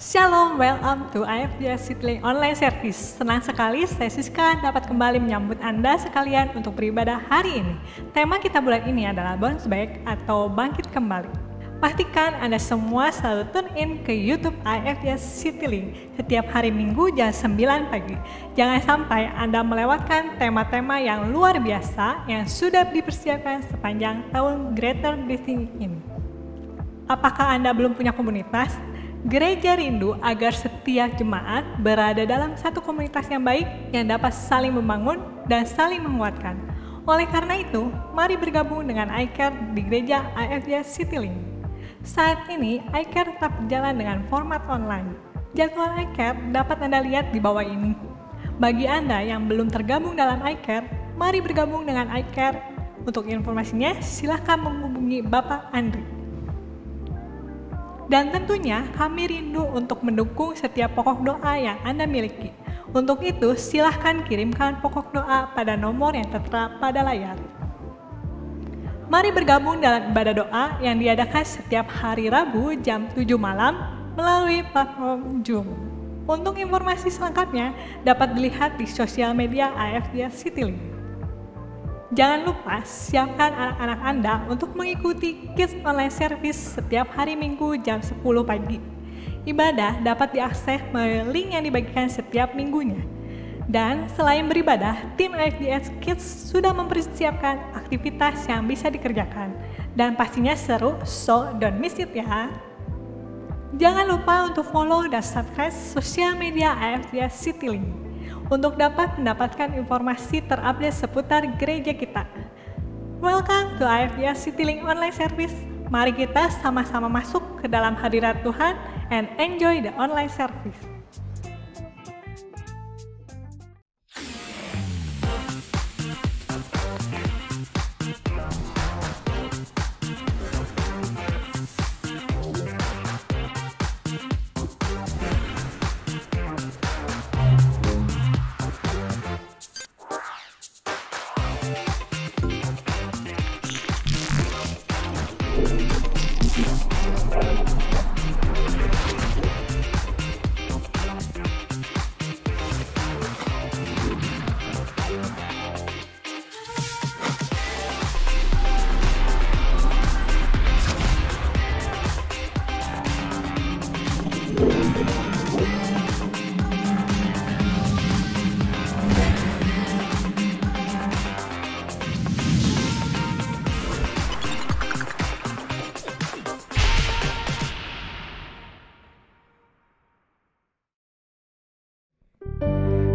Shalom, welcome to IFDS Citylink Online Service. Senang sekali saya Siska dapat kembali menyambut Anda sekalian untuk beribadah hari ini. Tema kita bulan ini adalah Bounce Back atau Bangkit Kembali. Pastikan Anda semua selalu tune in ke YouTube IFDS Citylink setiap hari Minggu jam 9 pagi. Jangan sampai Anda melewatkan tema-tema yang luar biasa yang sudah dipersiapkan sepanjang tahun Greater Blessing ini. Apakah Anda belum punya komunitas? Gereja rindu agar setiap jemaat berada dalam satu komunitas yang baik yang dapat saling membangun dan saling menguatkan. Oleh karena itu, mari bergabung dengan iCare di gereja IFDS Citylink. Saat ini, iCare tetap berjalan dengan format online. Jadwal iCare dapat Anda lihat di bawah ini. Bagi Anda yang belum tergabung dalam iCare, mari bergabung dengan iCare. Untuk informasinya, silakan menghubungi Bapak Andri. Dan tentunya kami rindu untuk mendukung setiap pokok doa yang Anda miliki. Untuk itu silahkan kirimkan pokok doa pada nomor yang tertera pada layar. Mari bergabung dalam ibadah doa yang diadakan setiap hari Rabu jam 7 malam melalui platform Zoom. Untuk informasi selengkapnya dapat dilihat di sosial media IFDS Citylink. Jangan lupa siapkan anak-anak Anda untuk mengikuti Kids Online Service setiap hari Minggu jam 10 pagi. Ibadah dapat diakses melalui link yang dibagikan setiap minggunya. Dan selain beribadah, tim IFDS Kids sudah mempersiapkan aktivitas yang bisa dikerjakan. Dan pastinya seru, so don't miss it ya. Jangan lupa untuk follow dan subscribe sosial media IFDS Citylink untuk dapat mendapatkan informasi terupdate seputar gereja kita. Welcome to IFDS Citylink Online Service. Mari kita sama-sama masuk ke dalam hadirat Tuhan and enjoy the online service.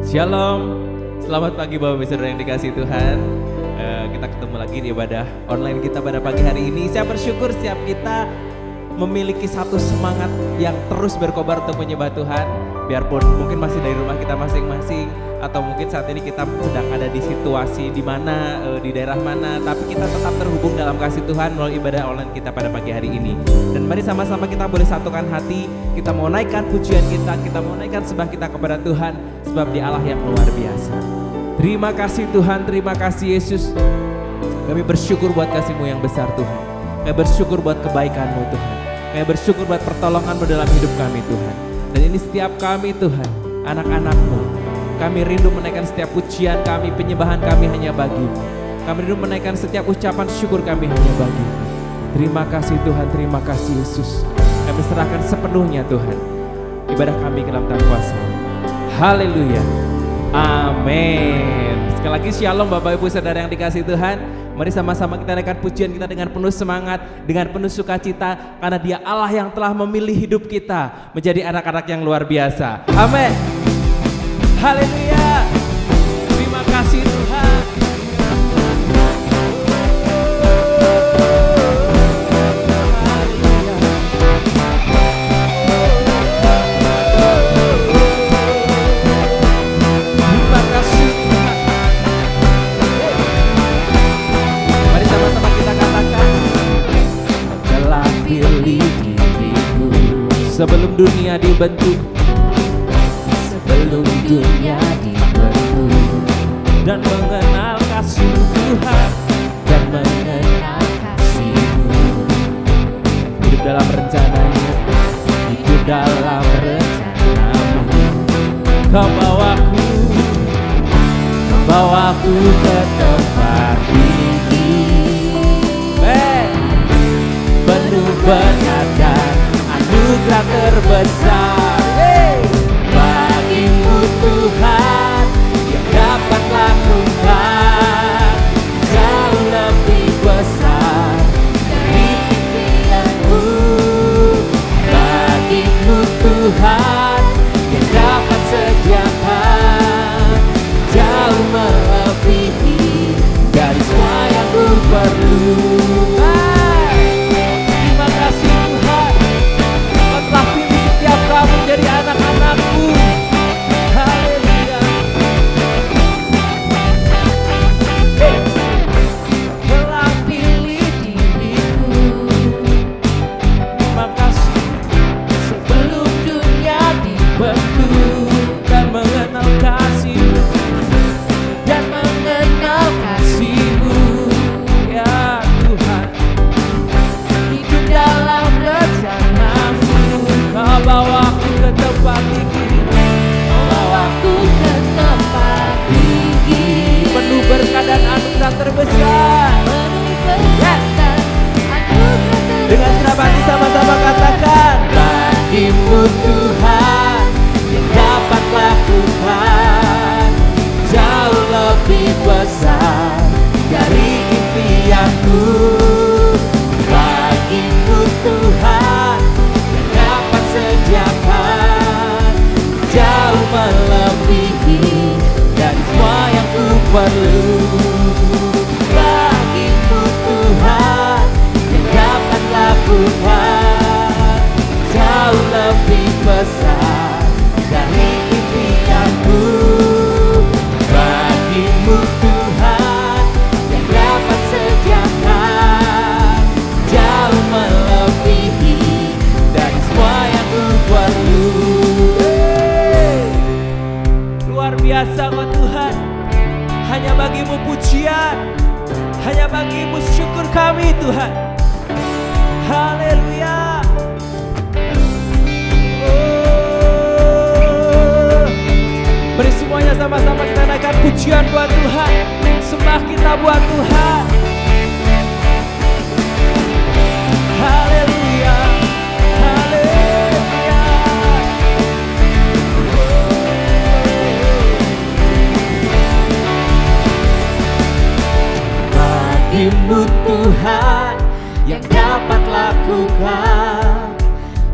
Shalom, selamat pagi Bapak Ibu Saudara yang dikasihi Tuhan. Kita ketemu lagi di ibadah online kita pada pagi hari ini. Saya bersyukur setiap kita memiliki satu semangat yang terus berkobar untuk menyembah Tuhan. Biarpun mungkin masih dari rumah kita masing-masing, atau mungkin saat ini kita sedang ada di situasi di mana, di daerah mana, tapi kita tetap terhubung dalam kasih Tuhan melalui ibadah online kita pada pagi hari ini. Dan mari sama-sama kita boleh satukan hati, kita mau naikkan pujian kita mau naikkan sembah kita kepada Tuhan, sebab Dia Allah yang luar biasa. Terima kasih Tuhan, terima kasih Yesus. Kami bersyukur buat kasih-Mu yang besar Tuhan. Kami bersyukur buat kebaikan-Mu Tuhan. Kami bersyukur buat pertolongan-Mu dalam hidup kami Tuhan. Dan ini setiap kami Tuhan, anak-anak-Mu. Kami rindu menaikkan setiap pujian kami, penyembahan kami hanya bagi-Mu. Kami rindu menaikkan setiap ucapan syukur kami hanya bagi-Mu. Terima kasih Tuhan, terima kasih Yesus. Kami serahkan sepenuhnya Tuhan ibadah kami ke dalam tangan kuasa. Haleluya, amin. Sekali lagi shalom Bapak Ibu Saudara yang dikasihi Tuhan. Mari sama-sama kita naikkan pujian kita dengan penuh semangat, dengan penuh sukacita, karena Dia Allah yang telah memilih hidup kita menjadi anak-anak yang luar biasa. Amin. Haleluya. Terima kasih Tuhan. Terima kasih Tuhan. Mari sama-sama kita katakan, telah pilih diriku sebelum dunia dibentuk, sebelum dunia dibentuk, dan mengenal kasih Tuhan, dan mengenal kasih-Mu. Hidup dalam rencananya, hidup dalam rencanamu. Kau bawaku ke tempat tinggi, penuh berkat dan anugerah terbesar. Bagimu Tuhan yang dapat lakukan jauh lebih besar dari impianku. Bagimu Tuhan yang dapat sediakan jauh melebihi dari semua yang ku perlu. Terima kasih Tuhan, Kau telah pilih setiap kami dari anak-anak-Mu. Haleluya. Telah pilih diriku. Terima kasih sebelum dunia dibentuk dan mengenal kasih-Mu. Dan mengenal kasih-Mu, ya Tuhan. Hidup dalam rencana-Mu. Kau bawaku ke tempat tinggi, Kau bawaku ke tempat tinggi, penuh berkat dan anugerah terbesar. Dengan senang hati sama-sama katakan, bagimu Tuhan yang dapat lakukan jauh lebih besar dari impianku. Bagimu Tuhan yang dapat sediakan jauh melebihi dari semua yang ku perlu. Bagimu Tuhan yang dapat lakukan jauh lebih besar dari impianku. Bagimu Tuhan yang dapat sediakan jauh melebihi dari semua yang ku perlu. Luar biasa Kau Tuhan, hanya bagimu pujian, hanya bagimu syukur kami Tuhan. Haleluya. Mari semuanya sama-sama kita naikkan pujian buat Tuhan, sembah kita buat Tuhan. Haleluya, haleluya. Bagimu Tuhan yang dapat lakukan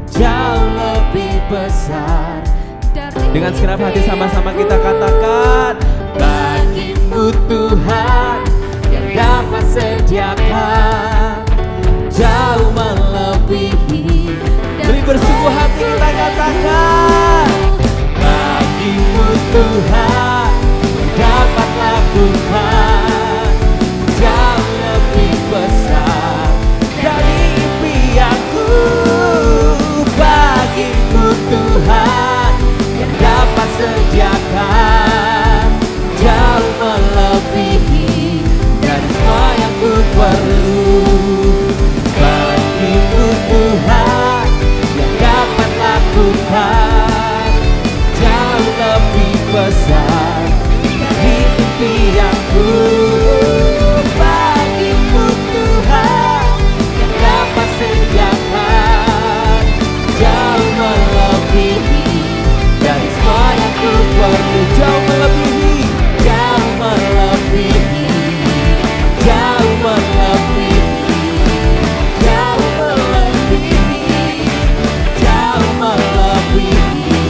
jauh lebih besar. Dengan segenap hati sama-sama kita katakan, bagimu Tuhan yang dapat sediakan jauh melebihi. Beri bersungguh hati kita katakan, bagimu Tuhan yang dapat lakukan jauh lebih besar dari impianku. Bagimu Tuhan yang dapat sediakan jauh melebihi dari semua yang ku perlu. Bagimu Tuhan yang dapat lakukan jauh lebih besar dari impianku. Bagimu Tuhan yang dapat sediakan jauh melebihi dari semua yang ku perlu. Jauh melebihi, jauh melebihi, jauh melebihi, jauh melebihi, jauh melebihi,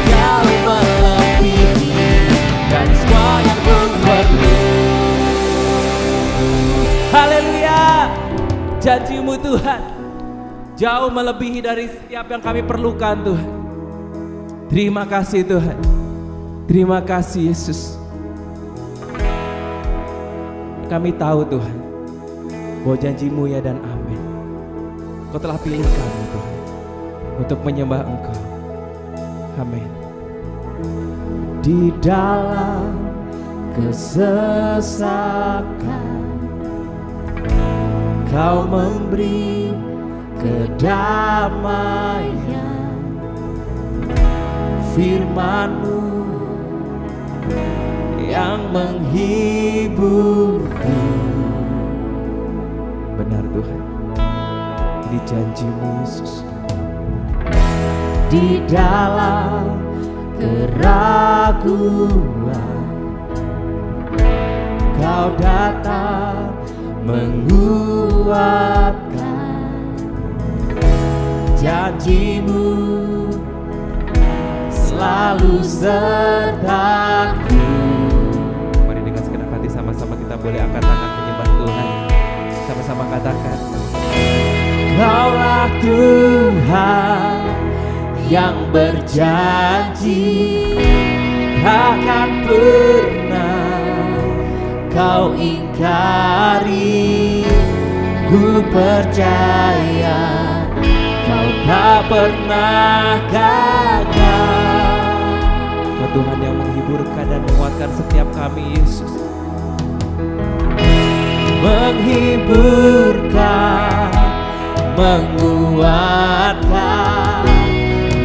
jauh melebihi dari semua yang ku perlu. Haleluya. Janji-Mu Tuhan jauh melebihi dari setiap yang kami perlukan Tuhan. Terima kasih Tuhan. Terima kasih Yesus. Kami tahu Tuhan bahwa janji-Mu ya dan amin. Kau telah pilih kami Tuhan untuk menyembah Engkau. Amin. Di dalam kesesakan Kau memberi kedamaian firman-Mu yang menghiburku. Benar Tuhan, di janji-Mu Yesus. Di dalam keraguan Kau datang menguatkan. Janji-Mu selalu sertaku. Mari dengan segenap hati sama-sama kita boleh angkat tangan menyembah Tuhan. Sama-sama katakan, Kaulah Tuhan yang berjanji takkan pernah Kau ingkari. Ku percaya Kau tak pernah gagal. Kau Tuhan yang menghiburkan dan menguatkan setiap kami Yesus. Menghiburkan, menguatkan,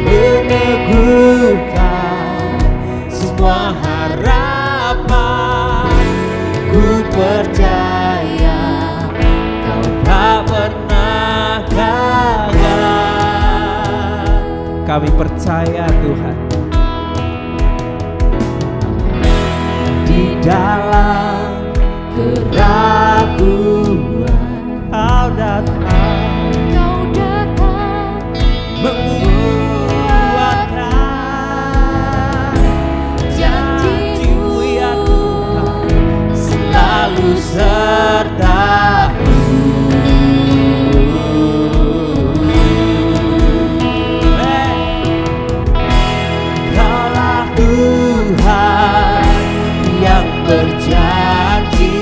meneguhkan semua harapan. Ku percaya Kau tak pernah gagal. Kami percaya Tuhan, di dalam keraguan Kau datang menguatkan. Janji-Mu ya Tuhan selalu sertaku. Kaulah Tuhan yang berjanji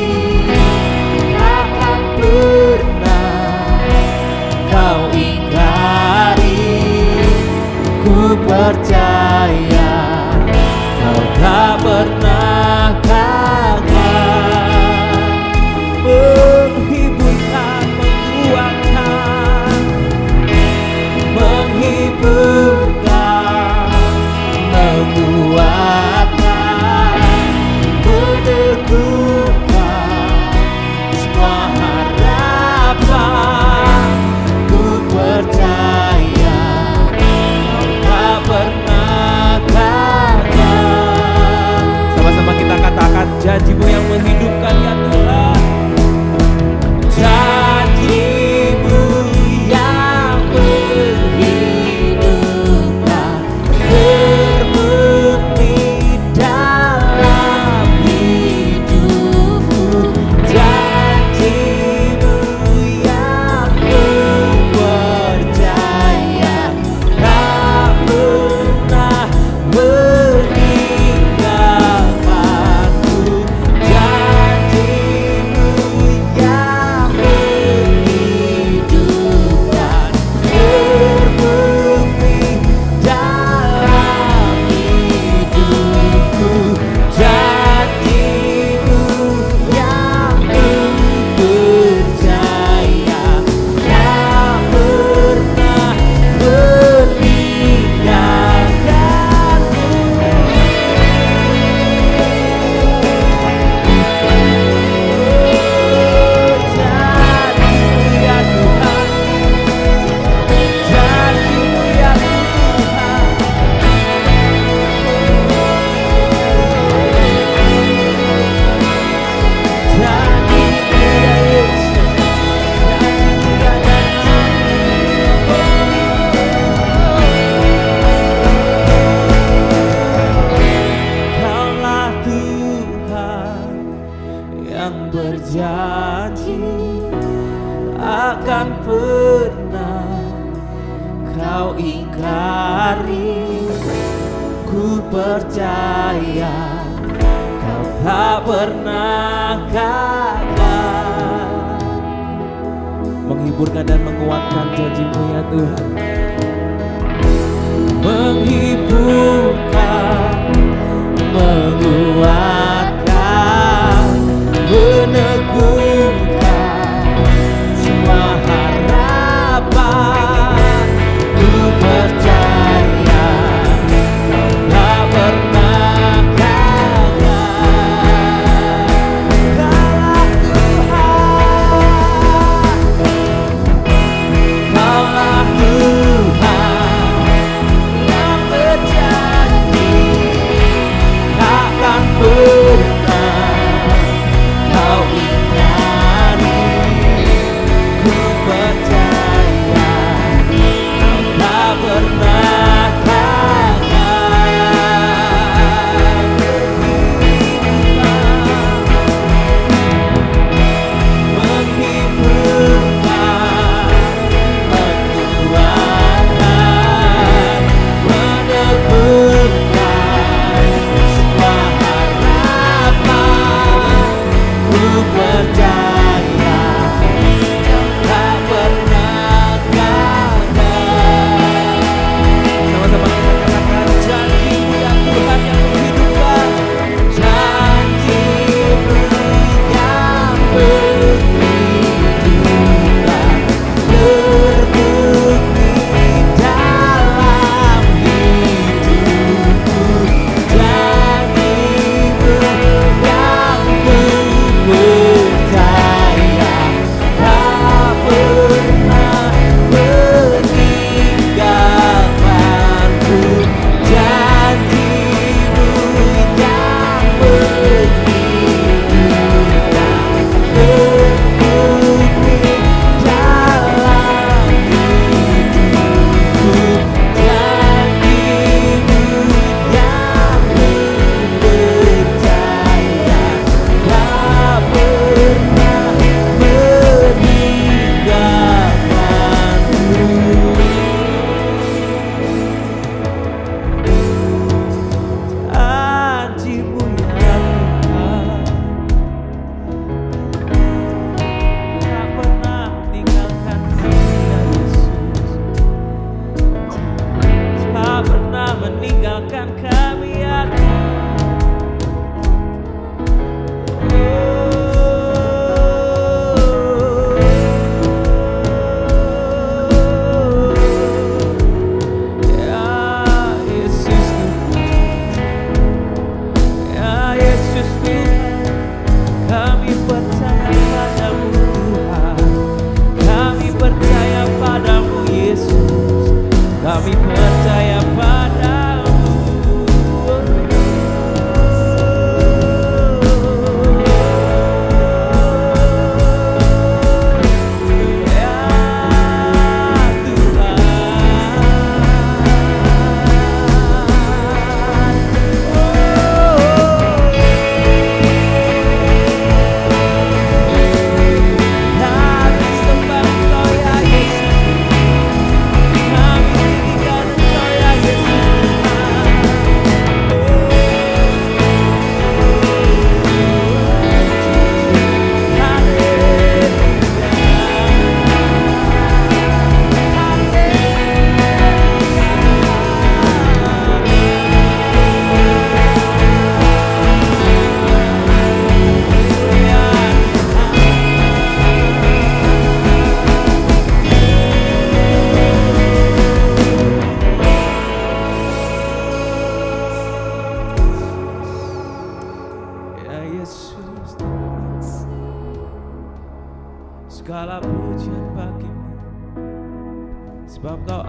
takkan pernah Kau ingkari. Ku percaya Kau tak pernah gagal. Menghiburkan, menguatkan, menghibur janji-Mu yang menghidupkan ya Tuhan. Janji-Mu yang menghidupkan terbukti dalam hidupku. Janji-Mu yang kupercaya tak pernah meninggalkanku. Janji-Mu yang menghidupkan terbukti dalam hidupku. Janji-Mu yang kupercaya tak pernah meninggalkanku. Janji-Mu ya Tuhan, janji-Mu ya Tuhan. Janji-Mu ya Yesus, janji-Mu ya Kaulah Tuhan yang berjanji akan pernah Kau ingkari. Ku percaya Kau tak pernah gagal. Menghiburkan dan menguatkan janji-Mu ya Tuhan. Menghiburkan, menguatkan, meneguhkan semua harapan. Ku percaya Kau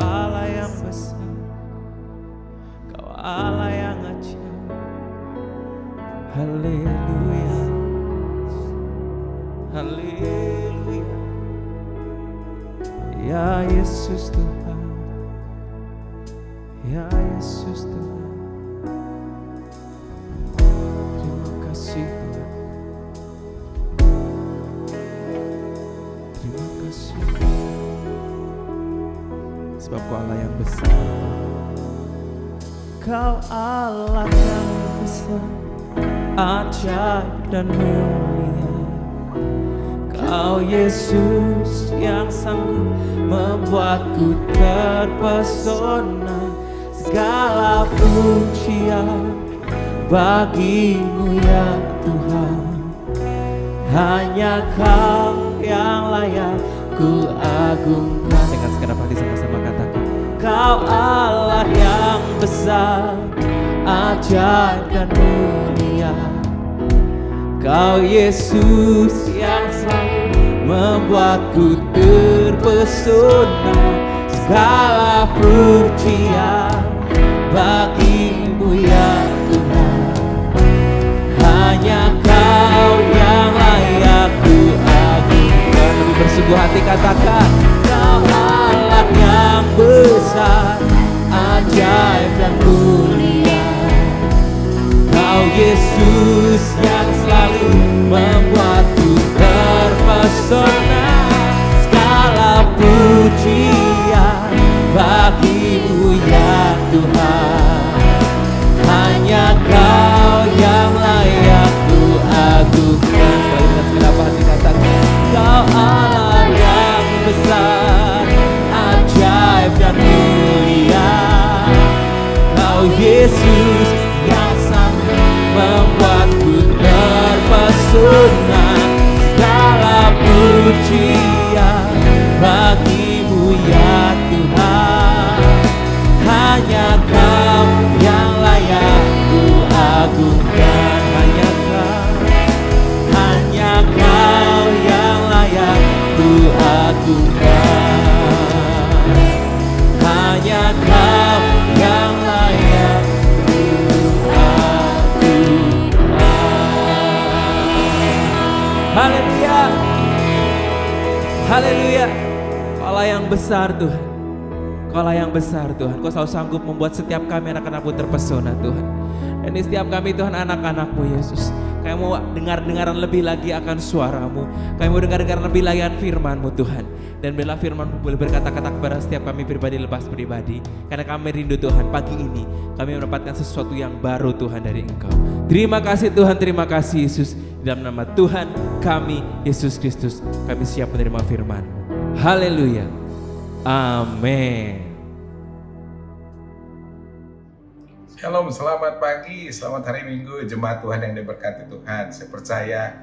Allah yang besar, Kau Allah yang ajaib. Haleluya, haleluya. Ya Yesus Tuhan, ya Yesus Tuhan. Terima kasih Tuhan, terima kasih. Sebab Kau Allah yang besar, Kau Allah yang besar, ajaib dan mulia. Kau Yesus yang sanggup membuatku terpesona. Segala pujian bagi-Mu ya Tuhan. Hanya Kau yang layak ku agungkan. Dengan segenap hati sama-sama katakan, Kau Allah yang besar, ajaib dan mulia. Kau Yesus yang selalu membuatku terpesona. Segala pujian bagi-Mu ya Tuhan. Hanya Kau yang layak ku agungkan. Lebih bersungguh hati katakan, Kau Allah yang besar, ajaib dan mulia. Kau Yesus yang selalu membuatku terpesona. Segala pujian bagi-Mu ya Tuhan. Hanya Kau yang layak ku agungkan. Sekali dengan segenap hati katakan, Kau Allah yang besar, ajaib dan mulia. Kau Yesus yang sanggup membuatku terpesona. Segala pujian bagi-Mu ya Tuhan. Hanya Kau yang layak ku agungkan. Hanya Kau yang layak ku agungkan. Hanya Kau yang layak ku agungkan. Haleluya, haleluya. Kau Allah yang besar Tuhan, Kau Allah yang besar Tuhan. Kau selalu sanggup membuat setiap kami anak-anak-Mu terpesona Tuhan. Dan di setiap kami Tuhan anak-anak-Mu Yesus, kami mau dengar-dengaran lebih lagi akan suara-Mu. Kami mau dengar-dengaran lebih lagi akan firman-Mu Tuhan. Dan bila firman-Mu boleh berkata-kata kepada setiap kami pribadi lepas pribadi. Karena kami rindu Tuhan, pagi ini kami mendapatkan sesuatu yang baru Tuhan dari Engkau. Terima kasih Tuhan, terima kasih Yesus. Dalam nama Tuhan kami Yesus Kristus, kami siap menerima firman-Mu. Haleluya, amin. Shalom, selamat pagi, selamat hari Minggu, jemaat Tuhan yang diberkati Tuhan. Saya percaya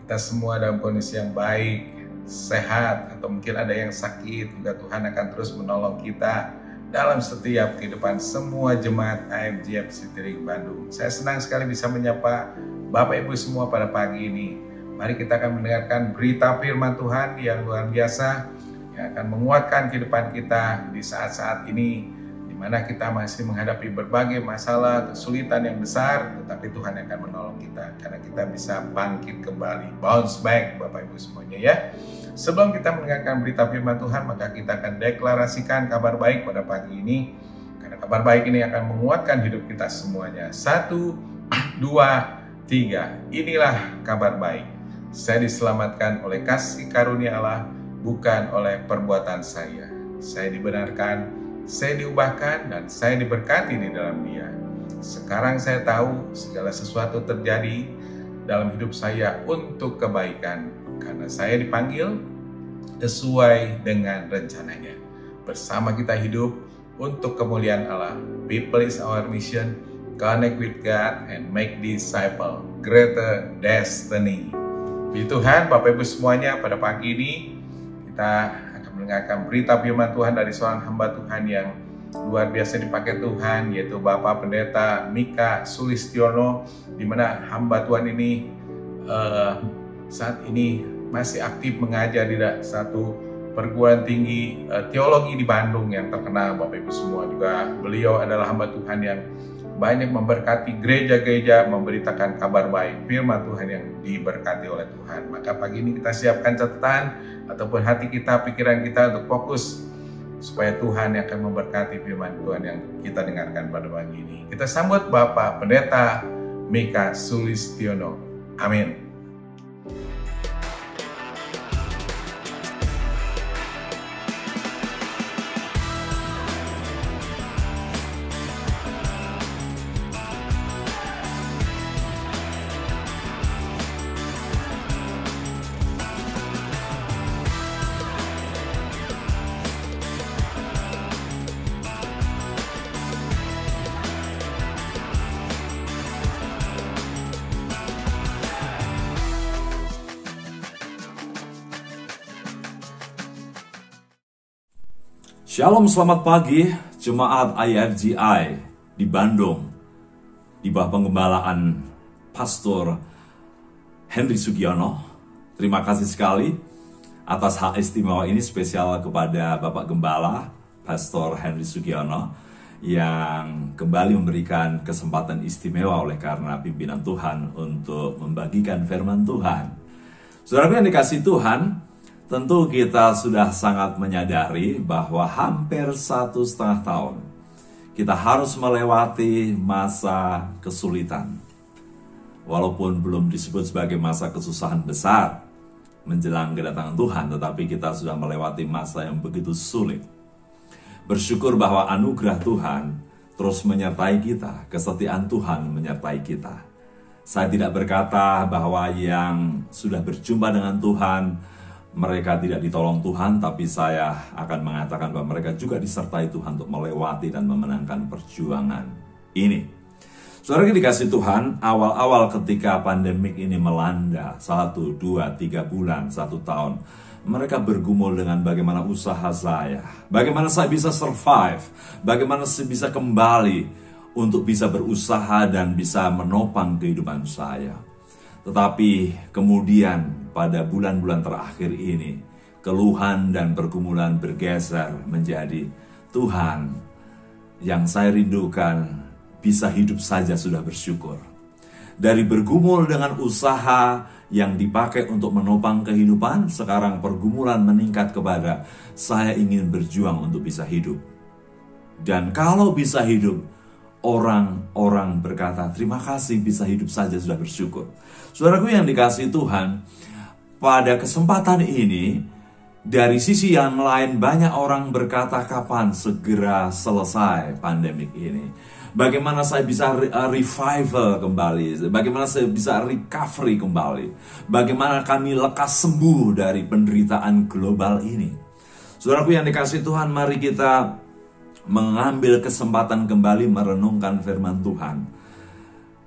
kita semua dalam kondisi yang baik, sehat, atau mungkin ada yang sakit, juga Tuhan akan terus menolong kita dalam setiap kehidupan semua jemaat AMJF City Bandung. Saya senang sekali bisa menyapa Bapak Ibu semua pada pagi ini. Mari kita akan mendengarkan berita firman Tuhan yang luar biasa, yang akan menguatkan kehidupan kita di saat-saat ini, di mana kita masih menghadapi berbagai masalah, kesulitan yang besar, tetapi Tuhan akan menolong kita, karena kita bisa bangkit kembali, bounce back Bapak Ibu semuanya ya. Sebelum kita mendengarkan berita firman Tuhan, maka kita akan deklarasikan kabar baik pada pagi ini, karena kabar baik ini akan menguatkan hidup kita semuanya. 1, 2, 3. Inilah kabar baik. Saya diselamatkan oleh kasih karunia Allah, bukan oleh perbuatan saya. Saya dibenarkan, saya diubahkan, dan saya diberkati di dalam Dia. Sekarang saya tahu segala sesuatu terjadi dalam hidup saya untuk kebaikan, karena saya dipanggil sesuai dengan rencananya. Bersama kita hidup untuk kemuliaan Allah. People is our mission. Connect with God and make disciple. Greater destiny. Di Tuhan, Bapak Ibu semuanya, pada pagi ini kita akan mendengarkan berita firman Tuhan dari seorang hamba Tuhan yang luar biasa dipakai Tuhan, yaitu Bapak Pendeta Mika Sulistiono, di mana hamba Tuhan ini saat ini masih aktif mengajar di satu perguruan tinggi teologi di Bandung yang terkenal, Bapak Ibu semua. Juga beliau adalah hamba Tuhan yang banyak memberkati gereja-gereja, memberitakan kabar baik, firman Tuhan yang diberkati oleh Tuhan. Maka pagi ini kita siapkan catatan ataupun hati kita, pikiran kita untuk fokus supaya Tuhan yang akan memberkati firman Tuhan yang kita dengarkan pada pagi ini. Kita sambut Bapak Pendeta Mika Sulistiono. Amin. Shalom, selamat pagi Jemaat IFGI di Bandung, di bawah penggembalaan Pastor Henry Sugiono. Terima kasih sekali atas hak istimewa ini, spesial kepada Bapak Gembala Pastor Henry Sugiono yang kembali memberikan kesempatan istimewa oleh karena pimpinan Tuhan untuk membagikan firman Tuhan. Saudara yang dikasihi Tuhan, tentu kita sudah sangat menyadari bahwa hampir 1,5 tahun kita harus melewati masa kesulitan. Walaupun belum disebut sebagai masa kesusahan besar menjelang kedatangan Tuhan, tetapi kita sudah melewati masa yang begitu sulit. Bersyukur bahwa anugerah Tuhan terus menyertai kita, kesetiaan Tuhan menyertai kita. Saya tidak berkata bahwa yang sudah berjumpa dengan Tuhan mereka tidak ditolong Tuhan, tapi saya akan mengatakan bahwa mereka juga disertai Tuhan untuk melewati dan memenangkan perjuangan ini. Saudara dikasih Tuhan, awal-awal ketika pandemik ini melanda 1, 2, 3 bulan, 1 tahun, mereka bergumul dengan bagaimana usaha saya, bagaimana saya bisa survive, bagaimana saya bisa kembali untuk bisa berusaha dan bisa menopang kehidupan saya. Tetapi kemudian pada bulan-bulan terakhir ini, keluhan dan pergumulan bergeser menjadi, Tuhan, yang saya rindukan bisa hidup saja sudah bersyukur. Dari bergumul dengan usaha yang dipakai untuk menopang kehidupan, sekarang pergumulan meningkat kepada saya ingin berjuang untuk bisa hidup. Dan kalau bisa hidup, orang-orang berkata, terima kasih bisa hidup saja sudah bersyukur. Saudaraku yang dikasihi Tuhan, pada kesempatan ini, dari sisi yang lain banyak orang berkata kapan segera selesai pandemik ini. Bagaimana saya bisa revival kembali, bagaimana saya bisa recovery kembali, bagaimana kami lekas sembuh dari penderitaan global ini. Saudaraku yang dikasihi Tuhan, mari kita mengambil kesempatan kembali merenungkan firman Tuhan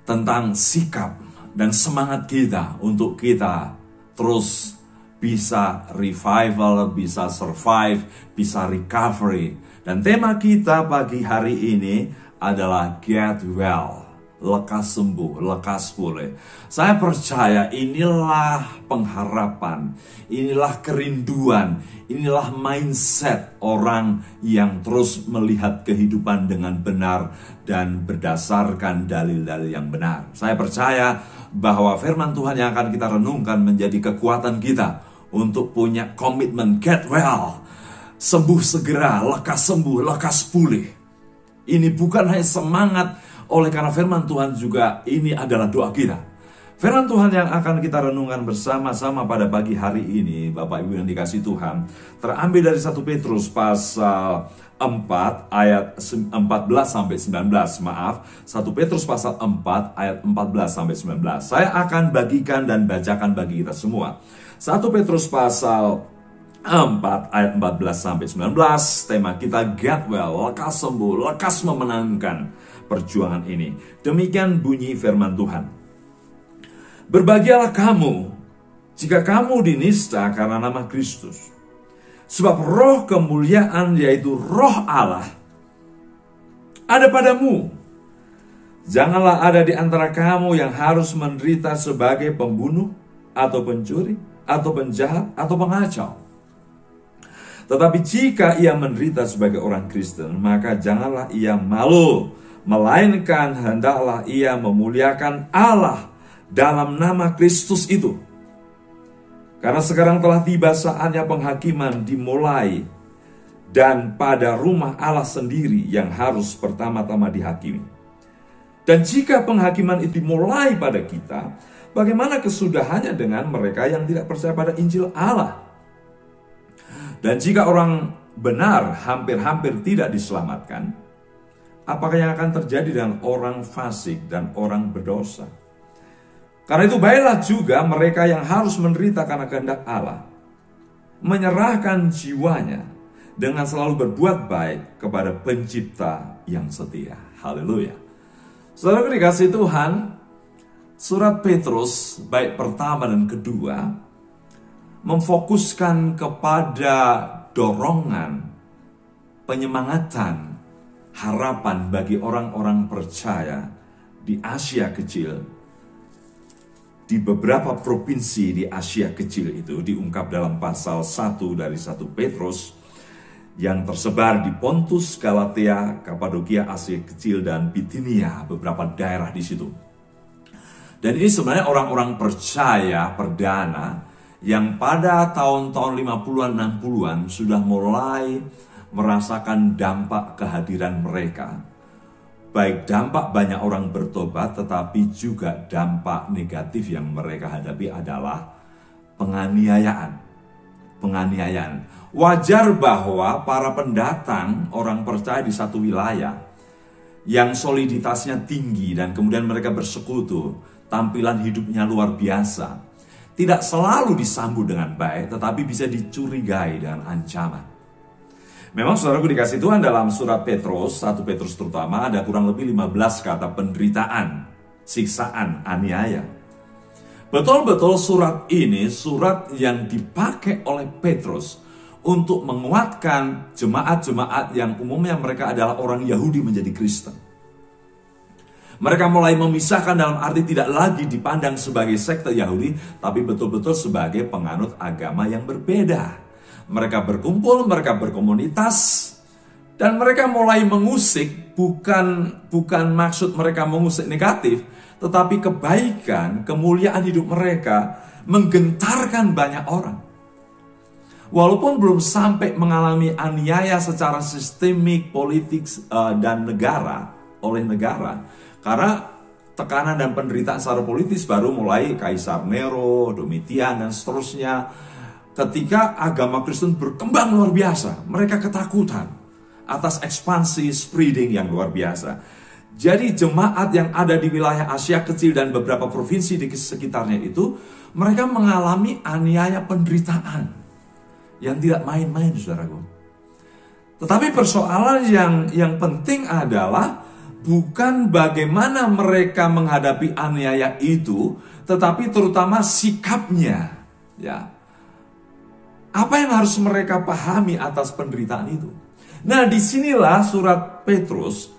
tentang sikap dan semangat kita untuk kita terus bisa revival, bisa survive, bisa recovery. Dan tema kita pagi hari ini adalah get well, lekas sembuh, lekas pulih. Saya percaya inilah pengharapan, inilah kerinduan, inilah mindset orang yang terus melihat kehidupan dengan benar dan berdasarkan dalil-dalil yang benar. Saya percaya bahwa firman Tuhan yang akan kita renungkan menjadi kekuatan kita untuk punya komitmen get well, sembuh segera, lekas sembuh, lekas pulih. Ini bukan hanya semangat oleh karena firman Tuhan, juga ini adalah doa kita. Firman Tuhan yang akan kita renungkan bersama-sama pada pagi hari ini, Bapak Ibu yang dikasihi Tuhan, terambil dari 1 Petrus pasal 4 ayat 14 sampai 19. Maaf, 1 Petrus pasal 4 ayat 14 sampai 19. Saya akan bagikan dan bacakan bagi kita semua. 1 Petrus pasal 4 ayat 14 sampai 19, tema kita get well, lekas sembuh, lekas memenangkan perjuangan ini. Demikian bunyi firman Tuhan. Berbahagialah kamu jika kamu dinista karena nama Kristus, sebab roh kemuliaan yaitu roh Allah ada padamu. Janganlah ada di antara kamu yang harus menderita sebagai pembunuh atau pencuri atau penjahat atau pengacau. Tetapi jika ia menderita sebagai orang Kristen, maka janganlah ia malu, melainkan hendaklah ia memuliakan Allah dalam nama Kristus itu. Karena sekarang telah tiba saatnya penghakiman dimulai, dan pada rumah Allah sendiri yang harus pertama-tama dihakimi. Dan jika penghakiman itu dimulai pada kita, bagaimana kesudahannya dengan mereka yang tidak percaya pada Injil Allah? Dan jika orang benar hampir-hampir tidak diselamatkan, apakah yang akan terjadi dengan orang fasik dan orang berdosa? Karena itu baiklah juga mereka yang harus menderita karena kehendak Allah, menyerahkan jiwanya dengan selalu berbuat baik kepada Pencipta yang setia. Haleluya. Saudara dikasih Tuhan, surat Petrus baik pertama dan kedua memfokuskan kepada dorongan, penyemangatan, harapan bagi orang-orang percaya di Asia Kecil. Di beberapa provinsi di Asia Kecil itu diungkap dalam pasal 1 dari 1 Petrus yang tersebar di Pontus, Galatia, Kapadokia, Asia Kecil, dan Bitinia, beberapa daerah di situ. Dan ini sebenarnya orang-orang percaya perdana yang pada tahun-tahun 50-an, 60-an sudah mulai merasakan dampak kehadiran mereka. Baik dampak banyak orang bertobat, tetapi juga dampak negatif yang mereka hadapi adalah penganiayaan. Wajar bahwa para pendatang, orang percaya di satu wilayah yang soliditasnya tinggi dan kemudian mereka bersekutu, tampilan hidupnya luar biasa, tidak selalu disambut dengan baik, tetapi bisa dicurigai dengan ancaman. Memang saudaraku dikasih Tuhan, dalam surat Petrus, 1 Petrus terutama, ada kurang lebih 15 kata penderitaan, siksaan, aniaya. Betul-betul surat ini surat yang dipakai oleh Petrus untuk menguatkan jemaat-jemaat yang umumnya mereka adalah orang Yahudi menjadi Kristen. Mereka mulai memisahkan dalam arti tidak lagi dipandang sebagai sekte Yahudi, tapi betul-betul sebagai penganut agama yang berbeda. Mereka berkumpul, mereka berkomunitas, dan mereka mulai mengusik, bukan maksud mereka mengusik negatif, tetapi kebaikan, kemuliaan hidup mereka menggentarkan banyak orang. Walaupun belum sampai mengalami aniaya secara sistemik, politik, dan oleh negara. Karena tekanan dan penderitaan secara politis baru mulai Kaisar Nero, Domitian, dan seterusnya. Ketika agama Kristen berkembang luar biasa, mereka ketakutan atas ekspansi spreading yang luar biasa. Jadi jemaat yang ada di wilayah Asia Kecil dan beberapa provinsi di sekitarnya itu, mereka mengalami aniaya penderitaan yang tidak main-main, saudaraku. Tetapi persoalan yang penting adalah bukan bagaimana mereka menghadapi aniaya itu, tetapi terutama sikapnya. Ya, apa yang harus mereka pahami atas penderitaan itu? Nah, disinilah surat Petrus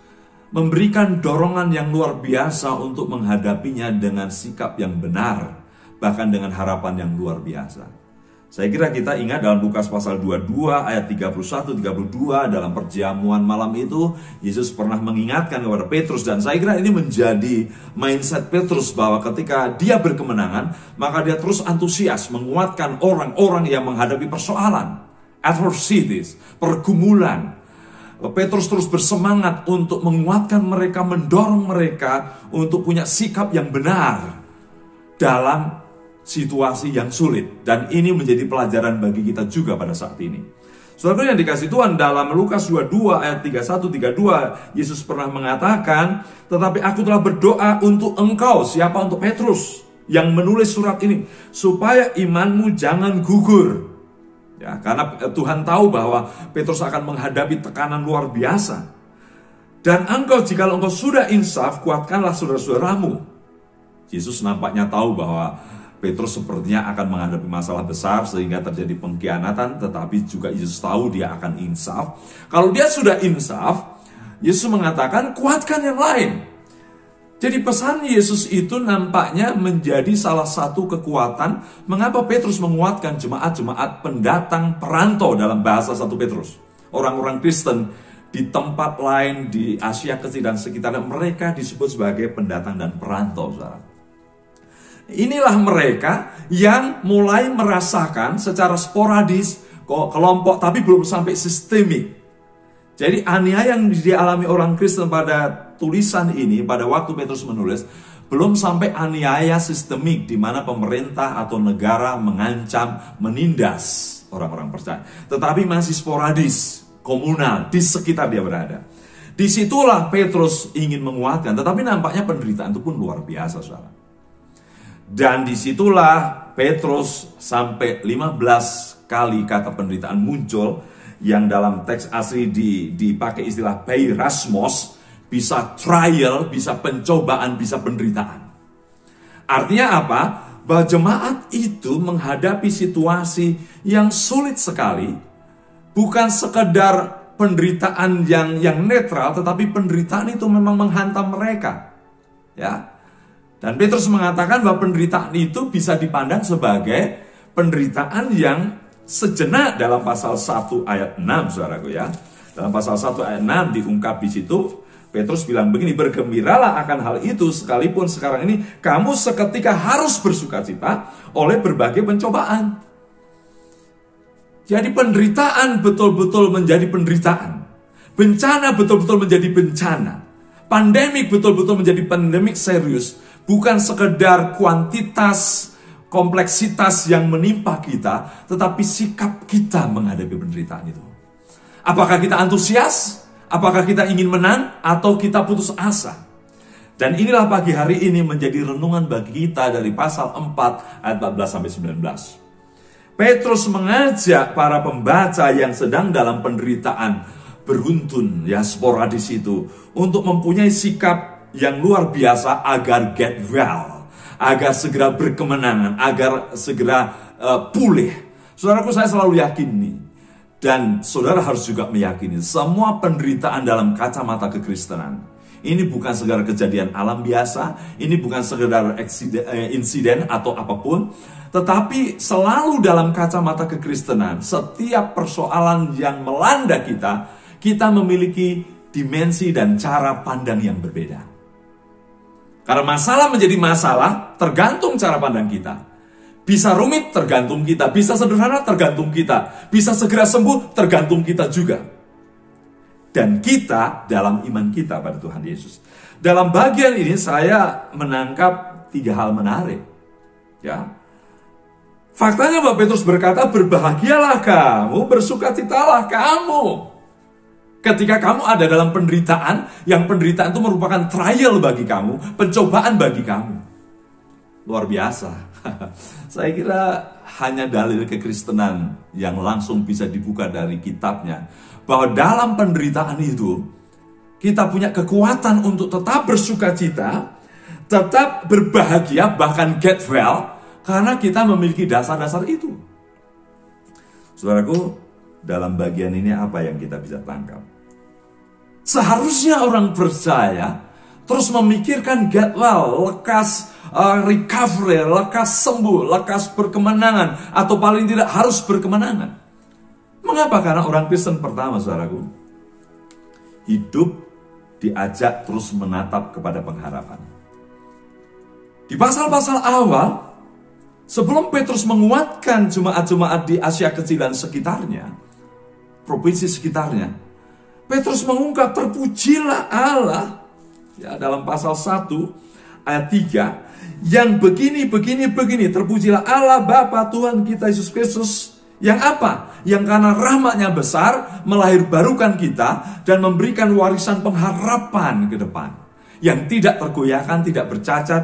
memberikan dorongan yang luar biasa untuk menghadapinya dengan sikap yang benar, bahkan dengan harapan yang luar biasa. Saya kira kita ingat dalam Lukas pasal 22 ayat 31-32 dalam perjamuan malam itu, Yesus pernah mengingatkan kepada Petrus, dan saya kira ini menjadi mindset Petrus bahwa ketika dia berkemenangan, maka dia terus antusias menguatkan orang-orang yang menghadapi persoalan, adversities, pergumulan. Petrus terus bersemangat untuk menguatkan mereka, mendorong mereka untuk punya sikap yang benar dalam situasi yang sulit. Dan ini menjadi pelajaran bagi kita juga pada saat ini. Saudara yang dikasih Tuhan, dalam Lukas 22 ayat 31-32, Yesus pernah mengatakan, tetapi aku telah berdoa untuk engkau. Siapa? Untuk Petrus yang menulis surat ini, supaya imanmu jangan gugur. Ya, karena Tuhan tahu bahwa Petrus akan menghadapi tekanan luar biasa. Dan engkau, jikalau engkau sudah insaf, kuatkanlah saudara-saudaramu. Yesus nampaknya tahu bahwa Petrus sepertinya akan menghadapi masalah besar sehingga terjadi pengkhianatan, tetapi juga Yesus tahu dia akan insaf. Kalau dia sudah insaf, Yesus mengatakan kuatkan yang lain. Jadi pesan Yesus itu nampaknya menjadi salah satu kekuatan mengapa Petrus menguatkan jemaat-jemaat pendatang perantau dalam bahasa 1 Petrus. Orang-orang Kristen di tempat lain di Asia Kecil dan sekitarnya, mereka disebut sebagai pendatang dan perantau, saudara. Inilah mereka yang mulai merasakan secara sporadis kelompok tapi belum sampai sistemik. Jadi aniaya yang dialami orang Kristen pada tulisan ini, pada waktu Petrus menulis, belum sampai aniaya sistemik di mana pemerintah atau negara mengancam, menindas orang-orang percaya. Tetapi masih sporadis, komunal, di sekitar dia berada. Disitulah Petrus ingin menguatkan, tetapi nampaknya penderitaan itu pun luar biasa, saudara. Dan disitulah Petrus sampai 15 kali kata penderitaan muncul, yang dalam teks asli dipakai istilah peirasmos, bisa trial, bisa pencobaan, bisa penderitaan. Artinya apa? Bahwa jemaat itu menghadapi situasi yang sulit sekali, bukan sekedar penderitaan yang netral, tetapi penderitaan itu memang menghantam mereka. Ya. Dan Petrus mengatakan bahwa penderitaan itu bisa dipandang sebagai penderitaan yang sejenak dalam pasal 1 ayat 6, saudaraku ya. Dalam pasal 1 ayat 6 diungkap di situ, Petrus bilang begini, bergembiralah akan hal itu sekalipun sekarang ini kamu seketika harus bersukacita oleh berbagai pencobaan. Jadi penderitaan betul-betul menjadi penderitaan. Bencana betul-betul menjadi bencana. Pandemik betul-betul menjadi pandemik serius. Bukan sekedar kuantitas, kompleksitas yang menimpa kita, tetapi sikap kita menghadapi penderitaan itu. Apakah kita antusias? Apakah kita ingin menang? Atau kita putus asa? Dan inilah pagi hari ini menjadi renungan bagi kita dari pasal 4 ayat 14-19. Petrus mengajak para pembaca yang sedang dalam penderitaan beruntun, ya sporadis itu, untuk mempunyai sikap yang luar biasa agar get well, agar segera berkemenangan, agar segera pulih. Saudaraku, saya selalu yakin nih, dan saudara harus juga meyakini, semua penderitaan dalam kacamata kekristenan, ini bukan sekedar kejadian alam biasa, ini bukan sekedar insiden atau apapun, tetapi selalu dalam kacamata kekristenan, setiap persoalan yang melanda kita memiliki dimensi dan cara pandang yang berbeda. Karena masalah menjadi masalah tergantung cara pandang kita. Bisa rumit tergantung kita, bisa sederhana tergantung kita, bisa segera sembuh tergantung kita juga. Dan kita dalam iman kita pada Tuhan Yesus. Dalam bagian ini saya menangkap 3 hal menarik. Ya. Faktanya bahwa Petrus berkata, berbahagialah kamu, bersukacitalah kamu. Ketika kamu ada dalam penderitaan, yang penderitaan itu merupakan trial bagi kamu, pencobaan bagi kamu. Luar biasa. Saya kira hanya dalil kekristenan yang langsung bisa dibuka dari kitabnya, bahwa dalam penderitaan itu, kita punya kekuatan untuk tetap bersukacita, tetap berbahagia, bahkan get well, karena kita memiliki dasar-dasar itu. Saudaraku, dalam bagian ini apa yang kita bisa tangkap? Seharusnya orang percaya terus memikirkan get well, lekas recovery, lekas sembuh, lekas berkemenangan, atau paling tidak harus berkemenangan. Mengapa? Karena orang Kristen pertama, saudaraku, hidup diajak terus menatap kepada pengharapan. Di pasal-pasal awal, sebelum Petrus menguatkan jemaat-jemaat di Asia Kecil dan sekitarnya, provinsi sekitarnya, Petrus mengungkap, terpujilah Allah, ya, dalam pasal 1 ayat 3, yang begini, terpujilah Allah Bapa Tuhan kita Yesus Kristus, yang apa? Yang karena rahmatnya besar, melahirbarukan kita, dan memberikan warisan pengharapan ke depan, yang tidak tergoyahkan, tidak bercacat,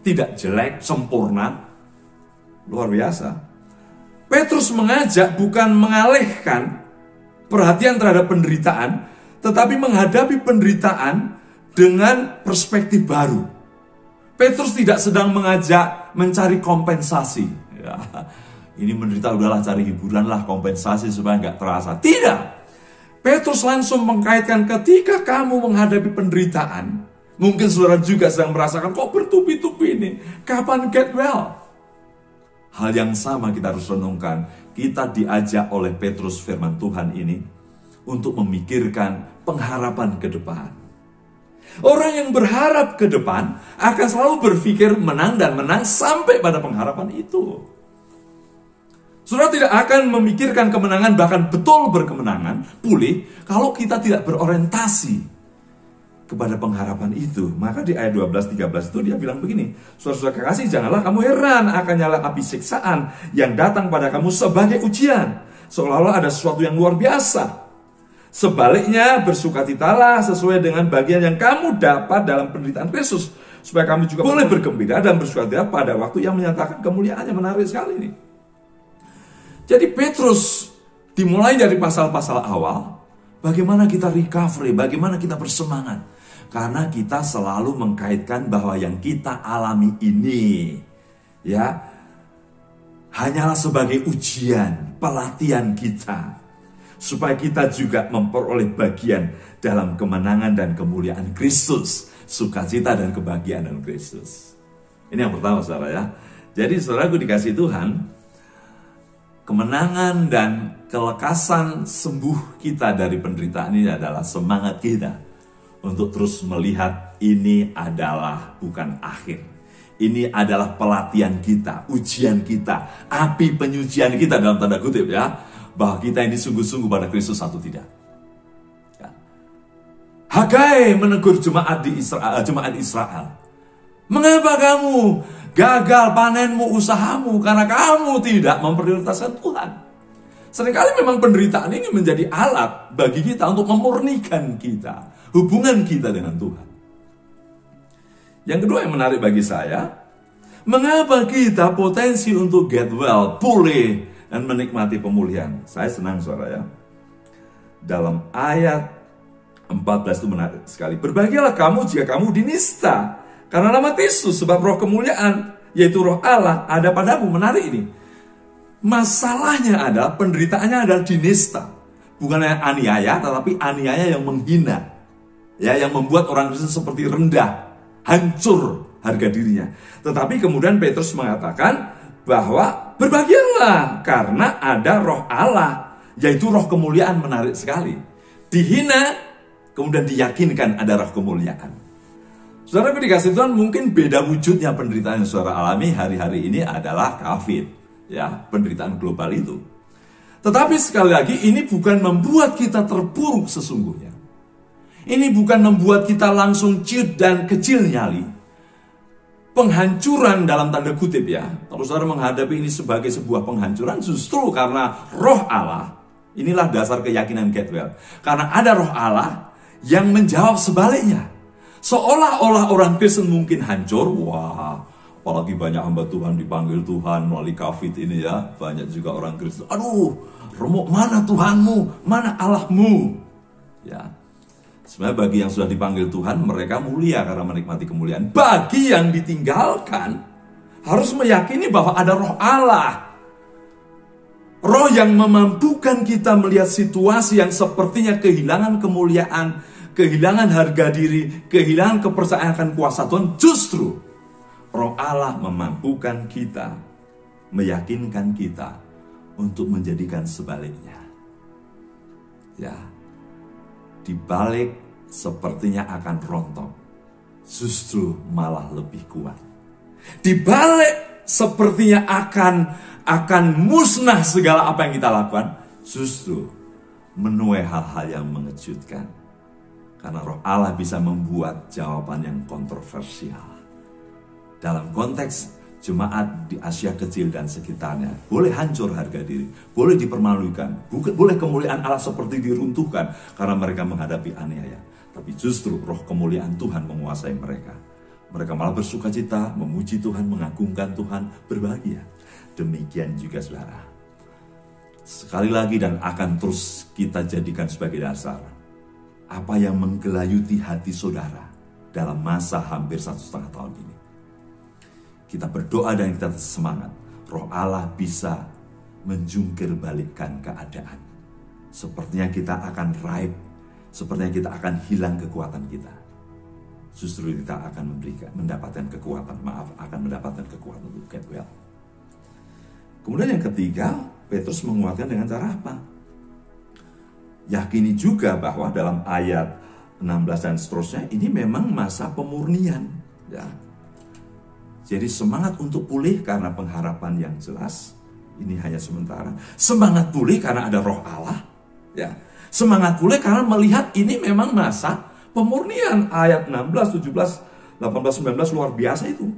tidak jelek, sempurna. Luar biasa. Petrus mengajak bukan mengalihkan perhatian terhadap penderitaan, tetapi menghadapi penderitaan dengan perspektif baru. Petrus tidak sedang mengajak mencari kompensasi. Ya, ini menderita, udahlah cari hiburan lah, kompensasi supaya nggak terasa. Tidak. Petrus langsung mengkaitkan, ketika kamu menghadapi penderitaan, Mungkin saudara juga sedang merasakan, kok bertubi-tubi ini? Kapan get well? Hal yang sama kita harus renungkan. Kita diajak oleh Petrus firman Tuhan ini untuk memikirkan pengharapan ke depan. Orang yang berharap ke depan akan selalu berpikir menang dan menang sampai pada pengharapan itu. Saudara tidak akan memikirkan kemenangan, bahkan betul berkemenangan, pulih, kalau kita tidak berorientasi kepada pengharapan itu. Maka di ayat 12-13 itu dia bilang begini, saudara-saudara kekasih, janganlah kamu heran akan nyala api siksaan yang datang pada kamu sebagai ujian, seolah-olah ada sesuatu yang luar biasa. Sebaliknya, bersukacitalah sesuai dengan bagian yang kamu dapat dalam penderitaan Kristus, supaya kamu juga boleh bergembira dan bersukacita pada waktu yang menyatakan kemuliaannya. Menarik sekali ini. Jadi Petrus dimulai dari pasal-pasal awal, bagaimana kita recovery, bagaimana kita bersemangat. Karena kita selalu mengkaitkan bahwa yang kita alami ini, ya, hanyalah sebagai ujian, pelatihan kita, supaya kita juga memperoleh bagian dalam kemenangan dan kemuliaan Kristus, sukacita dan kebahagiaan dalam Kristus. Ini yang pertama, saudara ya. Jadi saudaraku dikasih Tuhan, kemenangan dan kelekasan sembuh kita dari penderitaan ini adalah semangat kita untuk terus melihat ini adalah bukan akhir. Ini adalah pelatihan kita, ujian kita, api penyucian kita dalam tanda kutip ya. Bahwa kita ini sungguh-sungguh pada Kristus atau tidak. Ya. Hagai menegur jemaat Israel. Mengapa kamu gagal panenmu, usahamu? Karena kamu tidak memprioritaskan Tuhan. Seringkali memang penderitaan ini menjadi alat bagi kita untuk memurnikan kita, hubungan kita dengan Tuhan. Yang kedua yang menarik bagi saya, mengapa kita potensi untuk get well, pulih, dan menikmati pemulihan. Saya senang saudara ya. Dalam ayat 14 itu menarik sekali. Berbahagialah kamu jika kamu dinista karena nama Kristus, sebab roh kemuliaan, yaitu roh Allah, ada padamu. Menarik ini. Masalahnya adalah penderitaannya adalah dinista. Bukan aniaya, tetapi aniaya yang menghina. Ya, yang membuat orang Kristen seperti rendah, hancur harga dirinya. Tetapi kemudian Petrus mengatakan bahwa berbahagialah karena ada roh Allah, yaitu roh kemuliaan. Menarik sekali. Dihina, kemudian diyakinkan ada roh kemuliaan. Saudara dikasih Tuhan, mungkin beda wujudnya penderitaan yang saudara alami hari-hari ini adalah COVID, ya, penderitaan global itu. Tetapi sekali lagi, ini bukan membuat kita terpuruk sesungguhnya. Ini bukan membuat kita langsung ciut dan kecil nyali. Penghancuran dalam tanda kutip ya. Kalau saudara menghadapi ini sebagai sebuah penghancuran, justru karena roh Allah, inilah dasar keyakinan get well. Karena ada roh Allah yang menjawab sebaliknya. Seolah-olah orang Kristen mungkin hancur. Wah, apalagi banyak hamba Tuhan dipanggil Tuhan melalui COVID ini ya. Banyak juga orang Kristen, aduh, remuk, mana Tuhanmu, mana Allahmu. Ya, sebenarnya bagi yang sudah dipanggil Tuhan, mereka mulia karena menikmati kemuliaan. Bagi yang ditinggalkan, harus meyakini bahwa ada roh Allah. Roh yang memampukan kita melihat situasi yang sepertinya kehilangan kemuliaan, kehilangan harga diri, kehilangan kepercayaan akan kuasa Tuhan. Justru roh Allah memampukan kita, meyakinkan kita untuk menjadikan sebaliknya. Ya, di balik sepertinya akan rontok, justru malah lebih kuat. Di balik sepertinya akan musnah segala apa yang kita lakukan, justru menuai hal-hal yang mengejutkan. Karena roh Allah bisa membuat jawaban yang kontroversial. Dalam konteks jemaat di Asia Kecil dan sekitarnya, boleh hancur harga diri, boleh dipermalukan, boleh kemuliaan Allah seperti diruntuhkan karena mereka menghadapi aniaya. Tapi justru roh kemuliaan Tuhan menguasai mereka. Mereka malah bersukacita, memuji Tuhan, mengagungkan Tuhan, berbahagia. Demikian juga saudara. Sekali lagi dan akan terus kita jadikan sebagai dasar. Apa yang menggelayuti hati saudara dalam masa hampir 1,5 tahun ini. Kita berdoa dan kita semangat. Roh Allah bisa menjungkir balikkan keadaan. Sepertinya kita akan raib. Sepertinya kita akan hilang kekuatan kita. justru kita akan mendapatkan kekuatan untuk get well. Kemudian yang ketiga, Petrus menguatkan dengan cara apa? Yakini juga bahwa dalam ayat 16 dan seterusnya ini memang masa pemurnian, ya. Jadi semangat untuk pulih karena pengharapan yang jelas ini hanya sementara. Semangat pulih karena ada Roh Allah, ya. Semangat pulih karena melihat ini memang masa pemurnian. Ayat 16, 17, 18, 19 luar biasa itu.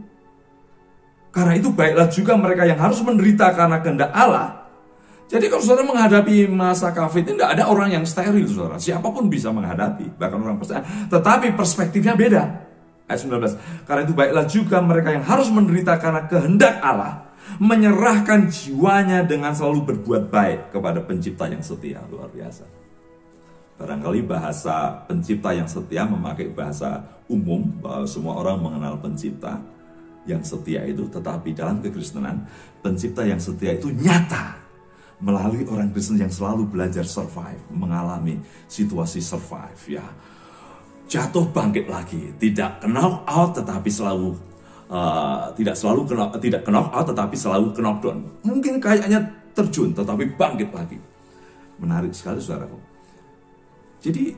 Karena itu baiklah juga mereka yang harus menderita karena kehendak Allah. Jadi kalau saudara menghadapi masa COVID ini tidak ada orang yang steril, saudara. Siapapun bisa menghadapi, bahkan orang percaya. Tetapi perspektifnya beda. Ayat 19. Karena itu baiklah juga mereka yang harus menderita karena kehendak Allah, menyerahkan jiwanya dengan selalu berbuat baik kepada pencipta yang setia. Luar biasa. Barangkali bahasa pencipta yang setia memakai bahasa umum, bahwa semua orang mengenal pencipta yang setia itu. Tetapi dalam kekristenan, pencipta yang setia itu nyata melalui orang Kristen yang selalu belajar survive, mengalami situasi survive, ya. Jatuh bangkit lagi, tidak knock out tetapi selalu tidak knock out tetapi selalu knock down. Mungkin kayaknya terjun tetapi bangkit lagi. Menarik sekali, saudaraku. Jadi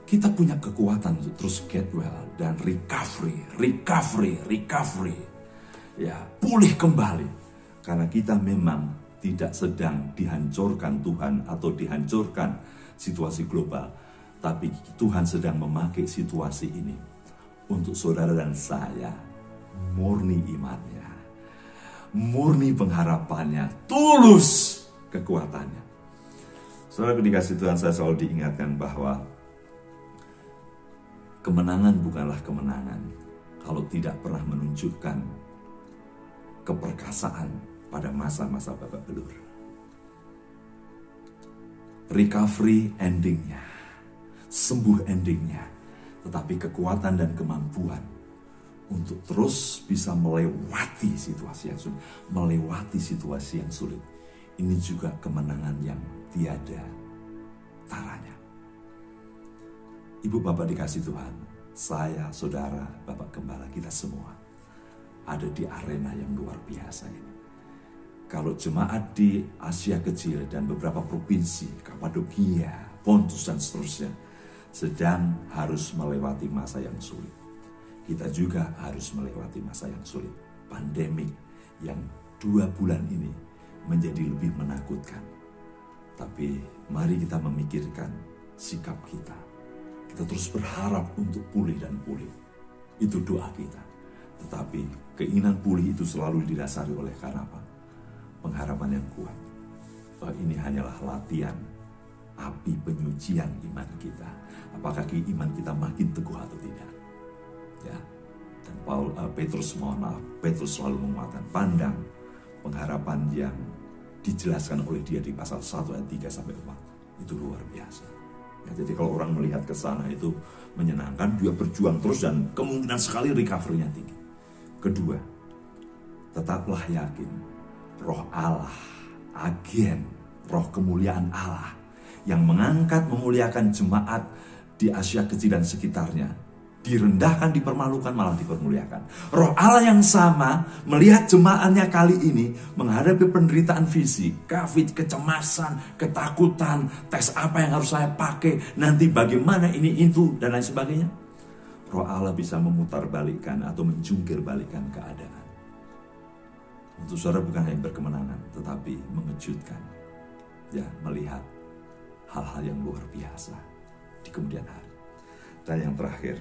kita punya kekuatan untuk terus get well dan recovery. Ya, pulih kembali. Karena kita memang tidak sedang dihancurkan Tuhan atau dihancurkan situasi global. Tapi Tuhan sedang memakai situasi ini untuk saudara dan saya murni imannya, murni pengharapannya, tulus kekuatannya. Saudara dikasih Tuhan, saya selalu diingatkan bahwa kemenangan bukanlah kemenangan kalau tidak pernah menunjukkan keperkasaan pada masa-masa babak belur. Recovery endingnya, sembuh endingnya, tetapi kekuatan dan kemampuan untuk terus bisa melewati situasi yang sulit, ini juga kemenangan yang tiada taranya. Ibu bapak dikasih Tuhan, saya, saudara, bapak gembala, kita semua ada di arena yang luar biasa ini. Kalau jemaat di Asia Kecil dan beberapa provinsi, Kapadokia, Pontus dan seterusnya, sedang harus melewati masa yang sulit. Kita juga harus melewati masa yang sulit. Pandemik yang 2 bulan ini menjadi lebih menakutkan. Tapi mari kita memikirkan sikap kita. Kita terus berharap untuk pulih dan pulih. Itu doa kita. Tetapi keinginan pulih itu selalu didasari oleh karena apa? Pengharapan yang kuat. Bahwa ini hanyalah latihan api penyucian iman kita. Apakah iman kita makin teguh atau tidak? Ya. Dan Petrus selalu menguatkan, pandang pengharapan yang dijelaskan oleh dia di pasal 1 ayat 3 sampai 4. Itu luar biasa. Ya, jadi kalau orang melihat ke sana itu menyenangkan, dia berjuang terus dan kemungkinan sekali recovery-nya tinggi. Kedua, tetaplah yakin Roh Allah, agen Roh kemuliaan Allah yang mengangkat memuliakan jemaat di Asia Kecil dan sekitarnya, direndahkan, dipermalukan, malah dipermuliakan. Roh Allah yang sama melihat jemaatnya kali ini menghadapi penderitaan fisik, COVID, kecemasan, ketakutan, tes apa yang harus saya pakai, nanti bagaimana ini, itu, dan lain sebagainya. Roh Allah bisa memutarbalikkan atau menjungkir balikan keadaan. Untuk saudara bukan hanya berkemenangan, tetapi mengejutkan. Ya, melihat hal-hal yang luar biasa di kemudian hari. Dan yang terakhir,